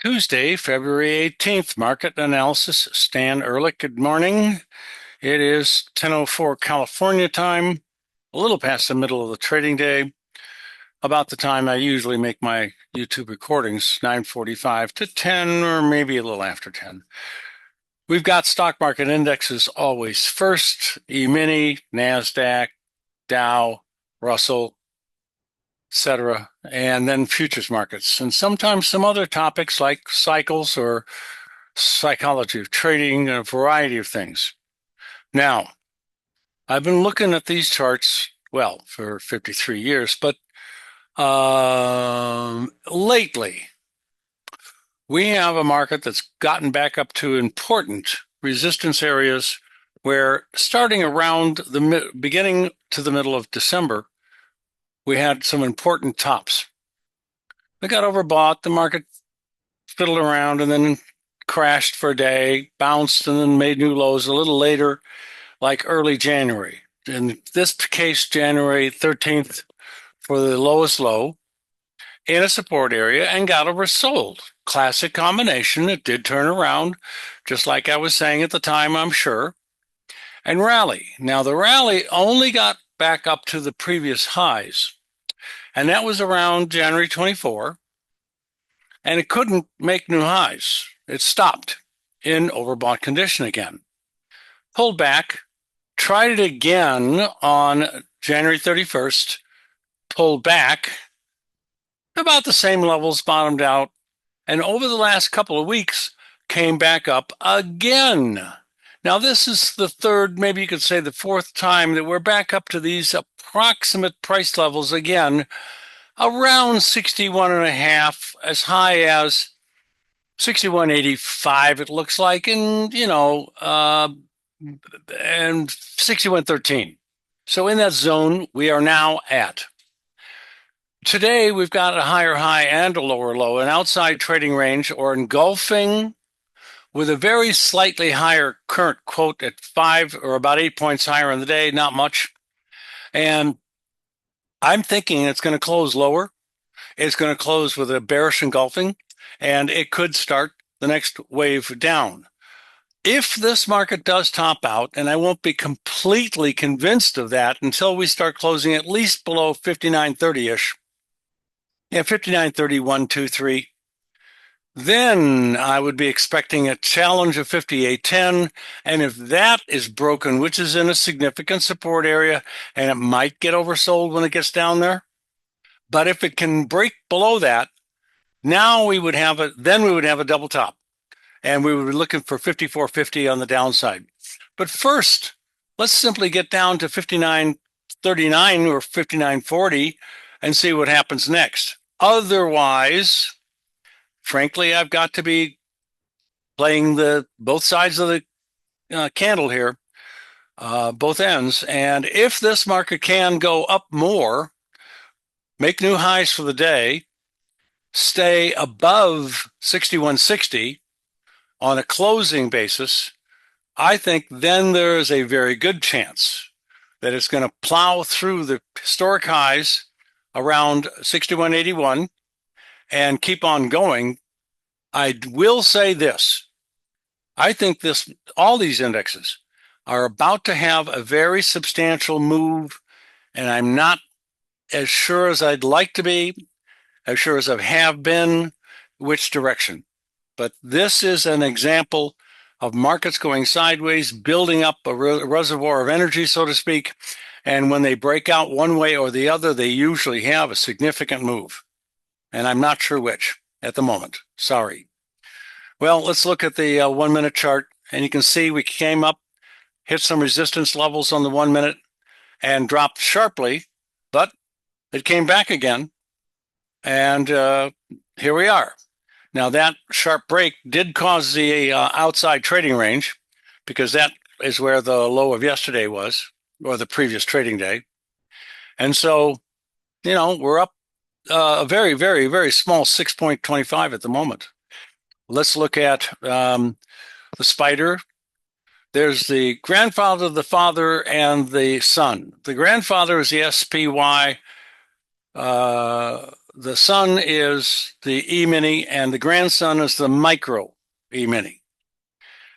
Tuesday, February 18th, market analysis. Stan Ehrlich, good morning. It is 10:04 California time, a little past the middle of the trading day, about the time I usually make my YouTube recordings, 9:45 to 10 or maybe a little after 10. We've got stock market indexes always first, E-mini, NASDAQ, Dow, Russell, etc., and then futures markets, and sometimes some other topics like cycles or psychology of trading, a variety of things. Now, I've been looking at these charts, well, for 53 years, but lately we have a market that's gotten back up to important resistance areas where starting around the beginning to the middle of December, we had some important tops. We got overbought, the market fiddled around and then crashed for a day, bounced, and then made new lows a little later, like early January. In this case, January 13th for the lowest low in a support area and got oversold. Classic combination. It did turn around, just like I was saying at the time, I'm sure, and rally. Now, the rally only got back up to the previous highs, and that was around January 24, and it couldn't make new highs. It stopped in overbought condition again. Pulled back, tried it again on January 31st, pulled back, about the same levels, bottomed out, and over the last couple of weeks came back up again. Now, this is the third, maybe you could say the fourth time that we're back up to these approximate price levels again, around 61 and a half, as high as 61.85, it looks like, and, and 61.13. So in that zone, we are now at. Today, we've got a higher high and a lower low, an outside trading range or engulfing with a very slightly higher current quote at 5 or about 8 points higher in the day, not much. And I'm thinking it's going to close lower. It's going to close with a bearish engulfing, and it could start the next wave down. If this market does top out, and I won't be completely convinced of that until we start closing at least below 59.30-ish, 59.31, 2, 3, then I would be expecting a challenge of 58.10. And if that is broken, which is in a significant support area, and it might get oversold when it gets down there, but if it can break below that, now we would have a double top, and we would be looking for 54.50 on the downside. But first, let's simply get down to 59.39 or 59.40 and see what happens next. Otherwise, frankly, I've got to be playing both sides of the candle here, both ends. And if this market can go up more, make new highs for the day, stay above 61.60 on a closing basis, I think then there is a very good chance that it's going to plow through the historic highs around 61.81 and keep on going. I will say this. I think all these indexes are about to have a very substantial move, and I'm not as sure as I'd like to be, as sure as I have been, which direction. But this is an example of markets going sideways, building up a reservoir of energy, so to speak. And when they break out one way or the other, they usually have a significant move. And I'm not sure which at the moment. Sorry. Well, let's look at the 1 minute chart. And you can see we came up, hit some resistance levels on the 1 minute, and dropped sharply, but it came back again. And here we are. Now, that sharp break did cause the outside trading range, because that is where the low of yesterday was, or the previous trading day. And so, we're up a very, very, very small 6.25 at the moment. Let's look at the spider. There's the grandfather, the father, and the son. The grandfather is the SPY the son is the E-mini and the grandson is the micro E-mini.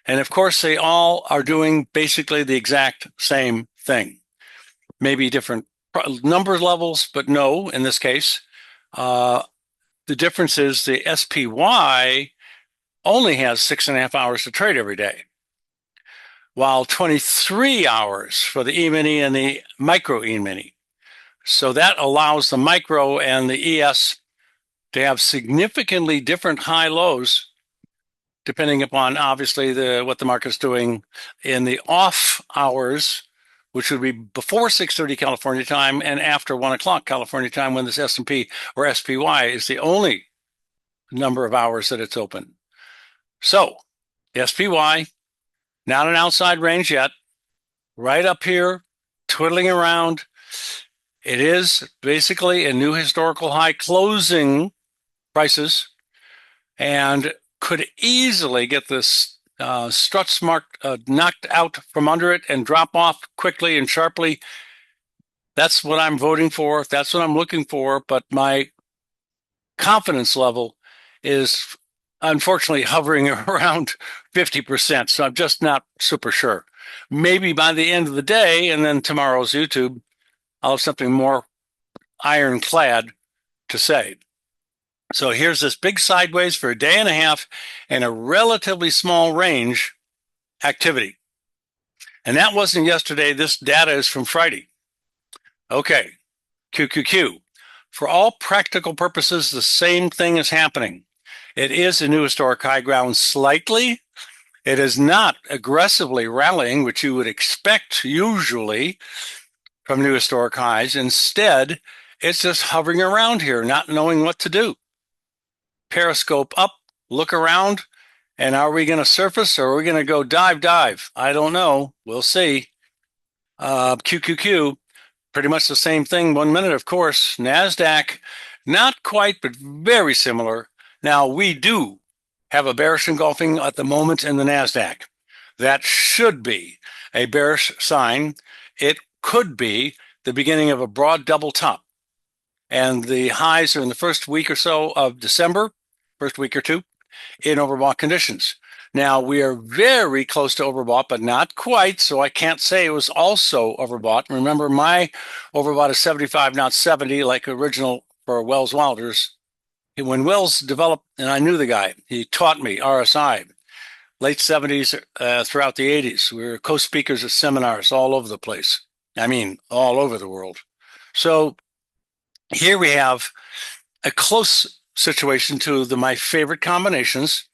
And of course, they all are doing basically the exact same thing. Maybe different number levels, but no, in this case. The difference is the SPY only has 6.5 hours to trade every day, while 23 hours for the E-mini and the micro E-mini. So that allows the micro and the ES to have significantly different high lows, depending upon obviously what the market's doing in the off hours, which would be before 6:30 California time and after 1 o'clock California time, when this S&P or SPY is the only number of hours that it's open. So SPY, not an outside range yet, right up here, twiddling around. It is basically a new historical high closing prices and could easily get this struts mark knocked out from under it and drop off quickly and sharply. That's what I'm voting for. That's what I'm looking for. But my confidence level is unfortunately hovering around 50%. So I'm just not super sure. Maybe by the end of the day and then tomorrow's YouTube, I'll have something more ironclad to say. So here's this big sideways for a day and a half and a relatively small range activity. And that wasn't yesterday. This data is from Friday. Okay, QQQ. For all practical purposes, the same thing is happening. It is a new historic high ground slightly. It is not aggressively rallying, which you would expect usually from new historic highs. Instead, it's just hovering around here, not knowing what to do. Periscope up, look around, and are we going to surface or are we going to go dive? I don't know. We'll see. QQQ, pretty much the same thing. 1 minute, of course. NASDAQ, not quite, but very similar. Now, we do have a bearish engulfing at the moment in the NASDAQ. That should be a bearish sign. It could be the beginning of a broad double top. And the highs are in the first week or so of December, first week or two, in overbought conditions. Now, we are very close to overbought, but not quite, so I can't say it was also overbought. Remember, my overbought is 75, not 70, like original for Wells Wilders. When Wells developed, and I knew the guy, he taught me RSI, late 70s throughout the 80s. We were co-speakers at seminars all over the place. I mean, all over the world. So here we have a close situation to my favorite combinations,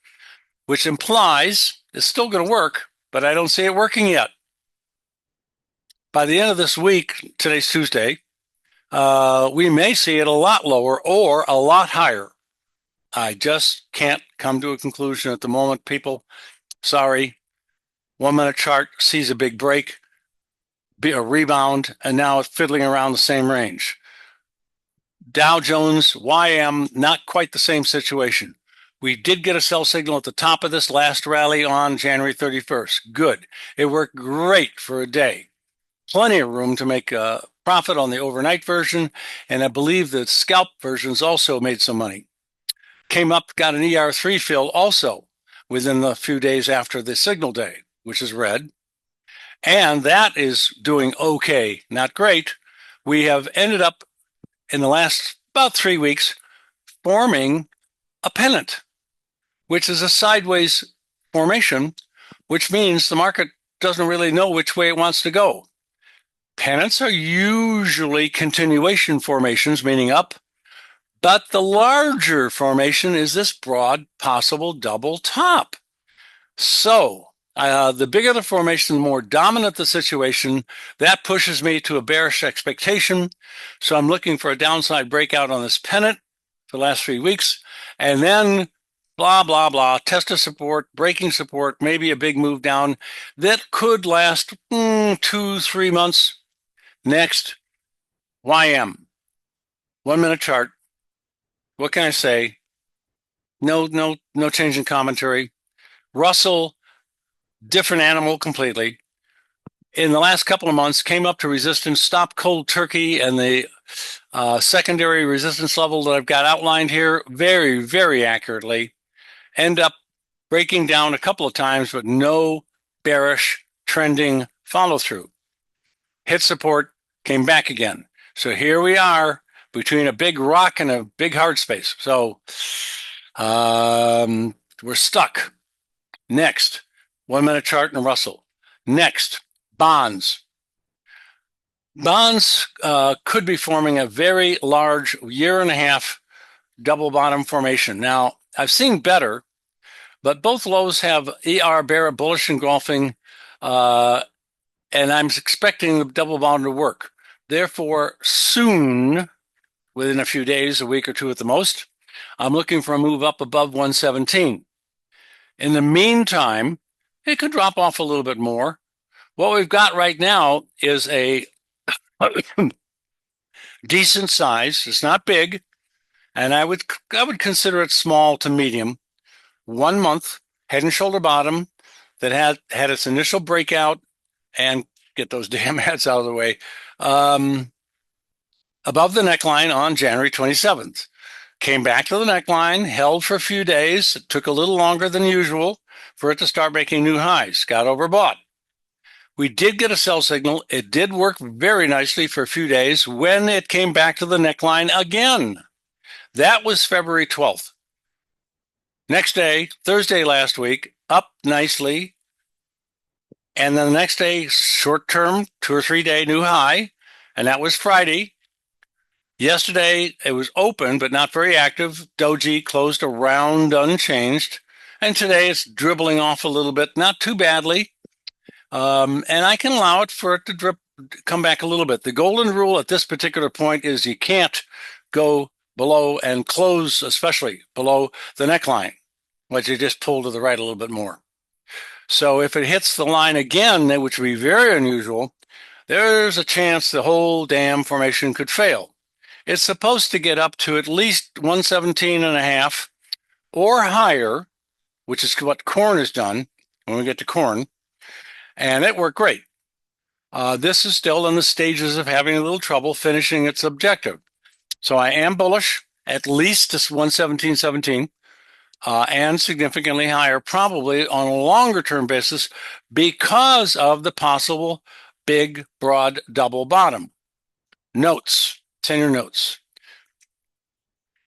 which implies it's still going to work, but I don't see it working yet. By the end of this week, today's Tuesday, we may see it a lot lower or a lot higher. I just can't come to a conclusion at the moment, people. Sorry. 1 minute chart sees a big break, a rebound, and now it's fiddling around the same range. Dow Jones, YM, not quite the same situation. We did get a sell signal at the top of this last rally on January 31st. Good. It worked great for a day. Plenty of room to make a profit on the overnight version, and I believe the scalp versions also made some money. Came up, got an ER3 fill also within a few days after the signal day, which is red. And that is doing okay, not great. We have ended up in the last about 3 weeks forming a pennant, which is a sideways formation, which means the market doesn't really know which way it wants to go. Pennants are usually continuation formations, meaning up, but the larger formation is this broad possible double top. So the bigger the formation, the more dominant the situation, that pushes me to a bearish expectation. So I'm looking for a downside breakout on this pennant for the last 3 weeks, and then blah, blah, blah, test of support, breaking support, maybe a big move down that could last 2-3 months. Next, YM, 1 minute chart. What can I say? No change in commentary. Russell, different animal completely. In the last couple of months, came up to resistance, stopped cold turkey, and the secondary resistance level that I've got outlined here very, very accurately. End up breaking down a couple of times, but no bearish trending follow through. Hit support, came back again. So here we are between a big rock and a big hard space. So we're stuck. Next, 1 minute chart in a Russell. Next, bonds. Bonds could be forming a very large 1.5 year double bottom formation. Now, I've seen better, but both lows have ER bear bullish engulfing, and I'm expecting the double bottom to work. Therefore, soon, within a few days, a week or two at the most, I'm looking for a move up above 117. In the meantime, it could drop off a little bit more. What we've got right now is a decent size. It's not big, and I would consider it small to medium. 1 month head and shoulder bottom that had its initial breakout, and get those damn ads out of the way, above the neckline on January 27th. Came back to the neckline, held for a few days. It took a little longer than usual for it to start making new highs. Got overbought. We did get a sell signal. It did work very nicely for a few days when it came back to the neckline again. That was February 12th. Next day, Thursday last week, up nicely. And then the next day, short term, 2 or 3 day new high. And that was Friday. Yesterday, it was open, but not very active. Doji closed around unchanged. And today it's dribbling off a little bit, not too badly. And I can allow it for it to come back a little bit. The golden rule at this particular point is you can't go below and close, especially below the neckline, but you just pull to the right a little bit more. So if it hits the line again, which would be very unusual, there's a chance the whole damn formation could fail. It's supposed to get up to at least 117.5 or higher, which is what corn has done when we get to corn. And it worked great. This is still in the stages of having a little trouble finishing its objective. So I am bullish, at least to 117.17, and significantly higher, probably on a longer term basis, because of the possible big, broad double bottom. Notes, 10-year notes.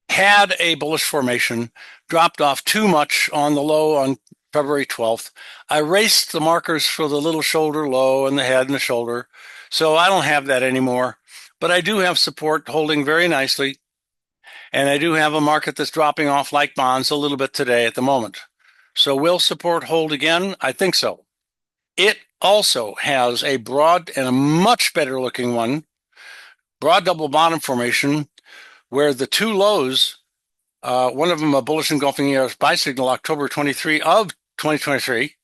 Had a bullish formation, dropped off too much on the low on February 12th. I erased the markers for the little shoulder low and the head and the shoulder, so I don't have that anymore. But I do have support holding very nicely, and I do have a market that's dropping off like bonds a little bit today at the moment. So will support hold again? I think so. It also has a broad and a much better looking one, broad double bottom formation, where the two lows, one of them a bullish engulfing ERS buy signal October 23 of 2023,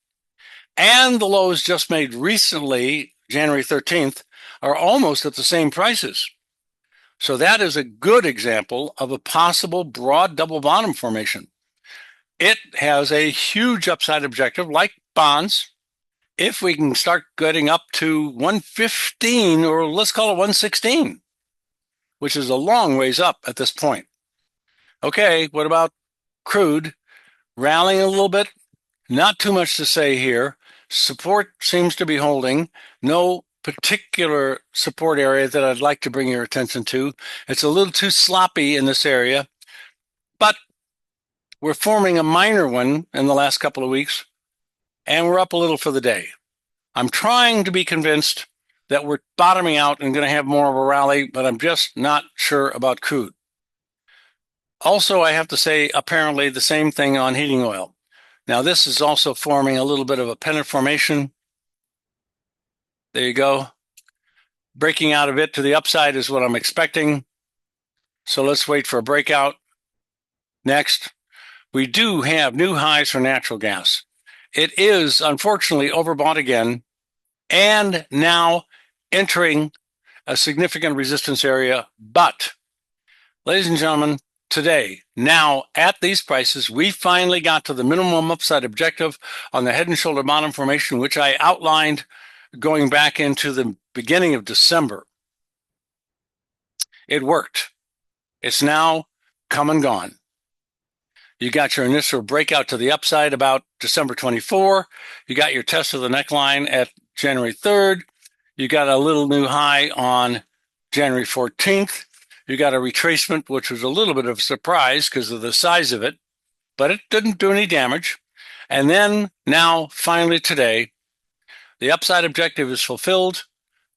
and the lows just made recently, January 13th, are almost at the same prices. So that is a good example of a possible broad double bottom formation. It has a huge upside objective like bonds. If we can start getting up to 115, or let's call it 116, which is a long ways up at this point. Okay, what about crude? Rallying a little bit, not too much to say here. Support seems to be holding. No particular support area that I'd like to bring your attention to. It's a little too sloppy in this area, but we're forming a minor one in the last couple of weeks, and we're up a little for the day. I'm trying to be convinced that we're bottoming out and going to have more of a rally, but I'm just not sure about crude. Also, I have to say, apparently, the same thing on heating oil. Now, this is also forming a little bit of a pennant formation. There you go. Breaking out of it to the upside is what I'm expecting. So let's wait for a breakout. Next, we do have new highs for natural gas. It is, unfortunately, overbought again, and now entering a significant resistance area. But, ladies and gentlemen, today, now at these prices, we finally got to the minimum upside objective on the head and shoulder bottom formation, which I outlined going back into the beginning of December. It worked. It's now come and gone. You got your initial breakout to the upside about December 24. You got your test of the neckline at January 3rd. You got a little new high on January 14th. You got a retracement, which was a little bit of a surprise because of the size of it, but it didn't do any damage. And then now, finally today, the upside objective is fulfilled.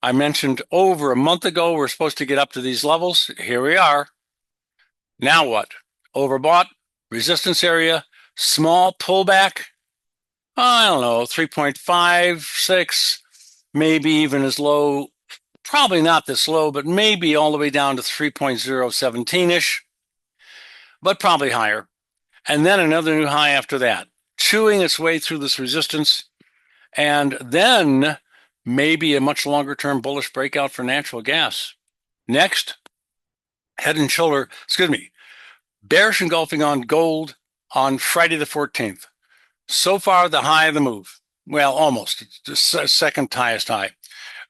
I mentioned over a month ago, we're supposed to get up to these levels. Here we are. Now what? Overbought, resistance area, small pullback. I don't know, 3.56, maybe even as low, probably not this low, but maybe all the way down to 3.017-ish, but probably higher. And then another new high after that, chewing its way through this resistance, and then maybe a much longer term bullish breakout for natural gas. Next, bearish engulfing on gold on Friday the 14th. So far, the high of the move. Well, almost. It's the second highest high,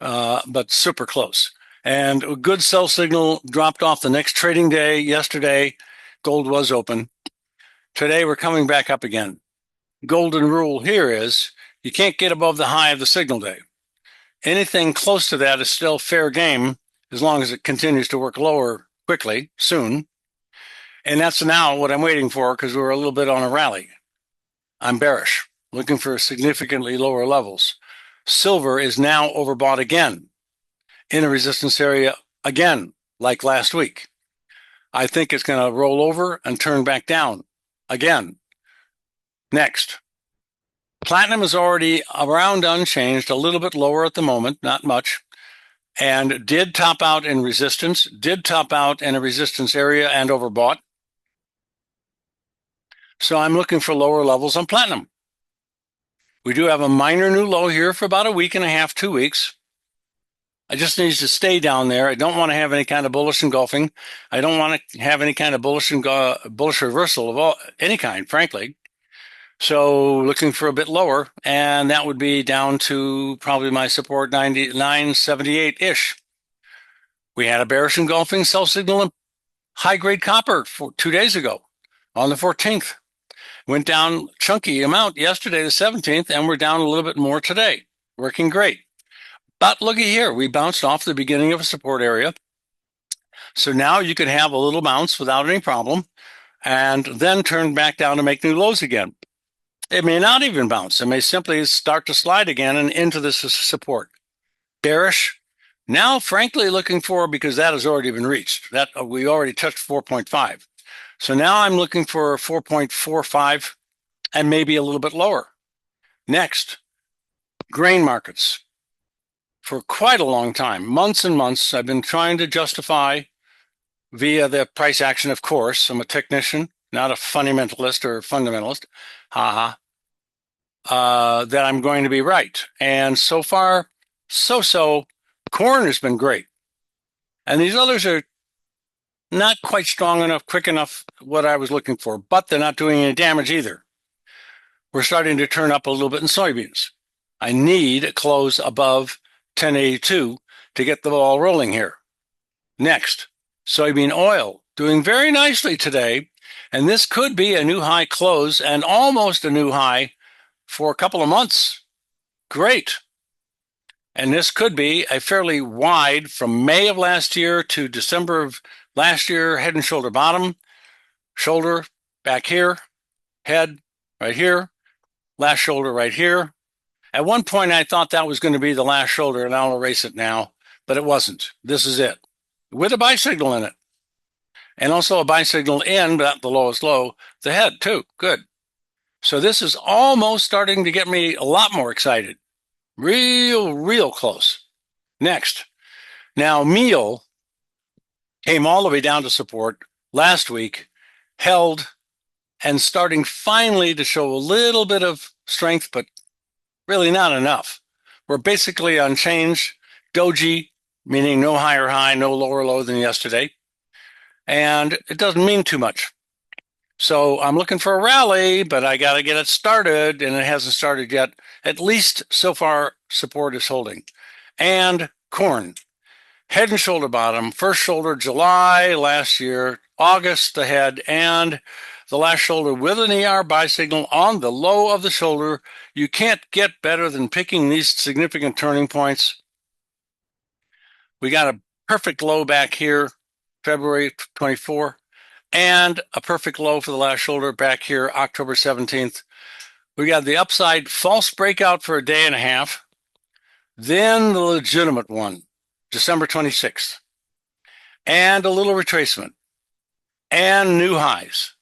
but super close. And a good sell signal dropped off the next trading day. Yesterday, gold was open. Today, we're coming back up again. Golden rule here is you can't get above the high of the signal day. Anything close to that is still fair game as long as it continues to work lower quickly, soon. And that's now what I'm waiting for because we're a little bit on a rally. I'm bearish, looking for significantly lower levels. Silver is now overbought again in a resistance area again, like last week. I think it's going to roll over and turn back down again. Next, platinum is already around unchanged, a little bit lower at the moment, not much, and did top out in resistance, did top out in a resistance area and overbought. So I'm looking for lower levels on platinum. We do have a minor new low here for about a week and a half, 2 weeks. I just need to stay down there. I don't want to have any kind of bullish engulfing. I don't want to have any kind of bullish reversal of any kind, frankly. So looking for a bit lower, and that would be down to probably my support 978-ish. We had a bearish engulfing sell signal in high-grade copper 2 days ago on the 14th. Went down chunky amount yesterday, the 17th, and we're down a little bit more today. Working great. But looky here, we bounced off the beginning of a support area. So now you could have a little bounce without any problem and then turn back down to make new lows again. It may not even bounce. It may simply start to slide again and into this support. Bearish. Now, frankly, looking for, because that has already been reached. That we already touched 4.5. So now I'm looking for 4.45 and maybe a little bit lower. Next, grain markets. For quite a long time, months and months, I've been trying to justify via the price action, of course. I'm a technician, not a fundamentalist or fundamentalist. That I'm going to be right. And so far, so. Corn has been great. And these others are not quite strong enough, quick enough, what I was looking for, but they're not doing any damage either. We're starting to turn up a little bit in soybeans. I need a close above 1082 to get the ball rolling here. Next, soybean oil doing very nicely today. And this could be a new high close and almost a new high for a couple of months. Great. And this could be a fairly wide from May of last year to December of last year, head and shoulder bottom, shoulder back here, head right here, last shoulder right here. At one point, I thought that was going to be the last shoulder, and I'll erase it now, but it wasn't. This is it, with a buy signal in it. And also a buy signal in, but not the lowest low, the head too. Good. So this is almost starting to get me a lot more excited. Real close. Next. Now, meal came all the way down to support last week, held, and starting finally to show a little bit of strength, but really not enough. We're basically unchanged. Doji, meaning no higher high, no lower low than yesterday. And it doesn't mean too much. So I'm looking for a rally, but I got to get it started, and it hasn't started yet. At least so far, support is holding. And corn. Head and shoulder bottom, first shoulder July last year, August ahead, and the last shoulder with an ER buy signal on the low of the shoulder. You can't get better than picking these significant turning points. We got a perfect low back here, February 24, and a perfect low for the last shoulder back here, October 17th. We got the upside false breakout for a day and a half, then the legitimate one, December 26th, and a little retracement, and new highs.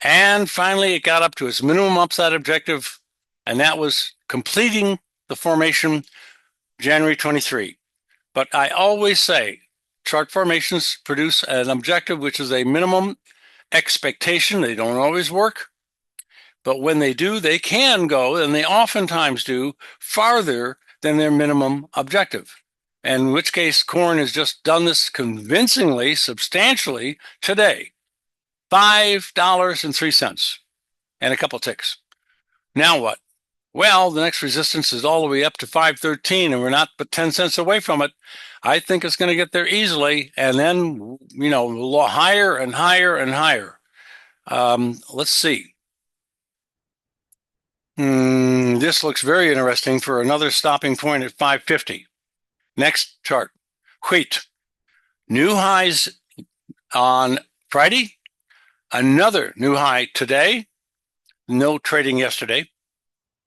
And finally, it got up to its minimum upside objective, and that was completing the formation January 23. But I always say chart formations produce an objective, which is a minimum expectation. They don't always work, but when they do, they can go, and they oftentimes do, farther than their minimum objective. In which case, corn has just done this convincingly, substantially today. $5.03 and a couple ticks. Now what? Well, the next resistance is all the way up to 513, and we're not but 10 cents away from it. I think it's going to get there easily, and then, higher and higher and higher. Let's see. This looks very interesting for another stopping point at 550. Next chart. Wheat. New highs on Friday. Another new high today. No trading yesterday.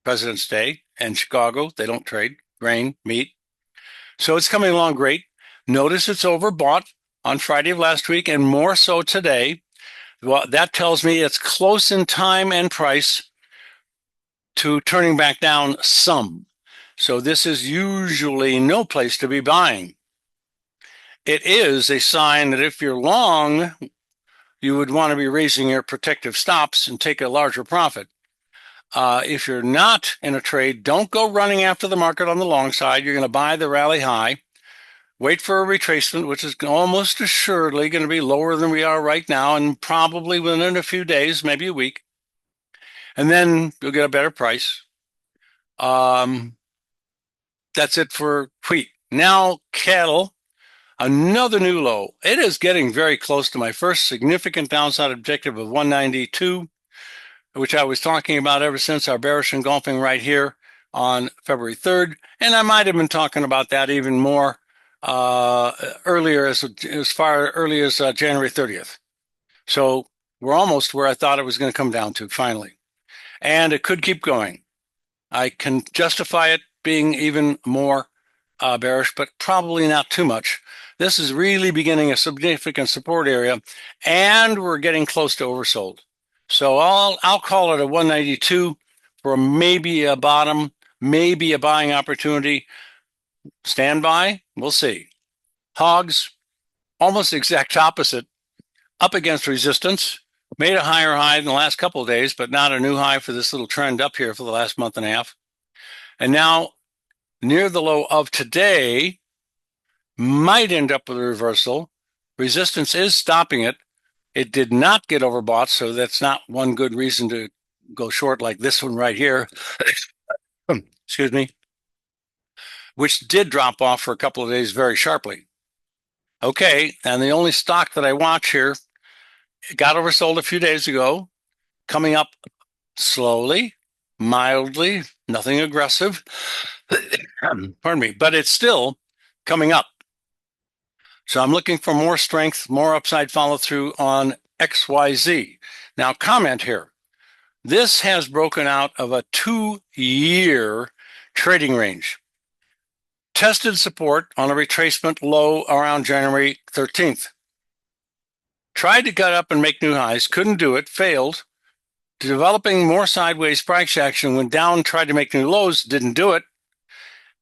President's Day and Chicago. They don't trade grain, meat. So it's coming along great. Notice it's overbought on Friday of last week and more so today. Well, that tells me it's close in time and price to turning back down some. So this is usually no place to be buying. It is a sign that if you're long, you would want to be raising your protective stops and take a larger profit. If you're not in a trade, don't go running after the market on the long side. You're going to buy the rally high. Wait for a retracement, which is almost assuredly going to be lower than we are right now, and probably within a few days, maybe a week. And then you'll get a better price. That's it for wheat. Now, cattle, another new low. It is getting very close to my first significant downside objective of 192. Which I was talking about ever since our bearish engulfing right here on February 3rd. And I might have been talking about that even more earlier, as far early as January 30th. So we're almost where I thought it was going to come down to finally. And it could keep going. I can justify it being even more bearish, but probably not too much. This is really beginning a significant support area, and we're getting close to oversold. So I'll call it a 192 for maybe a bottom, maybe a buying opportunity. Stand by, we'll see. Hogs, almost the exact opposite, up against resistance, made a higher high in the last couple of days, but not a new high for this little trend up here for the last month and a half. And now near the low of today, might end up with a reversal. Resistance is stopping it. It did not get overbought, so that's not one good reason to go short like this one right here. Excuse me. Which did drop off for a couple of days very sharply. Okay, and the only stock that I watch here got oversold a few days ago, coming up slowly, mildly, nothing aggressive. Pardon me, but it's still coming up. So I'm looking for more strength, more upside follow through on XYZ. Now, comment here. This has broken out of a 2-year trading range. Tested support on a retracement low around January 13th. Tried to cut up and make new highs, couldn't do it, failed. Developing more sideways price action, went down, tried to make new lows, didn't do it.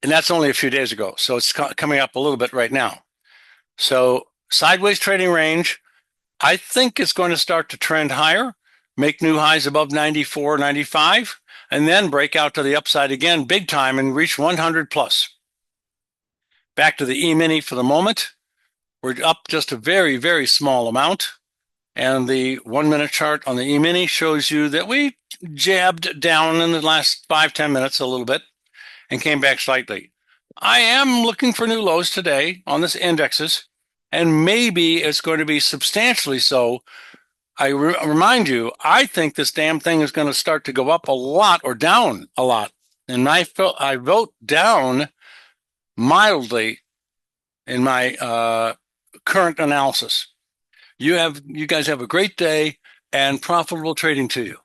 And that's only a few days ago. So it's coming up a little bit right now. So sideways trading range, I think it's going to start to trend higher, make new highs above 94, 95, and then break out to the upside again big time and reach 100 plus. Back to the E-mini for the moment. We're up just a very, very small amount. And the 1-minute chart on the E-mini shows you that we jabbed down in the last 5-10 minutes a little bit and came back slightly. I am looking for new lows today on this indexes, and maybe it's going to be substantially so. Remind you, I think this damn thing is going to start to go up a lot or down a lot. And I vote down mildly in my current analysis. You guys have a great day and profitable trading to you.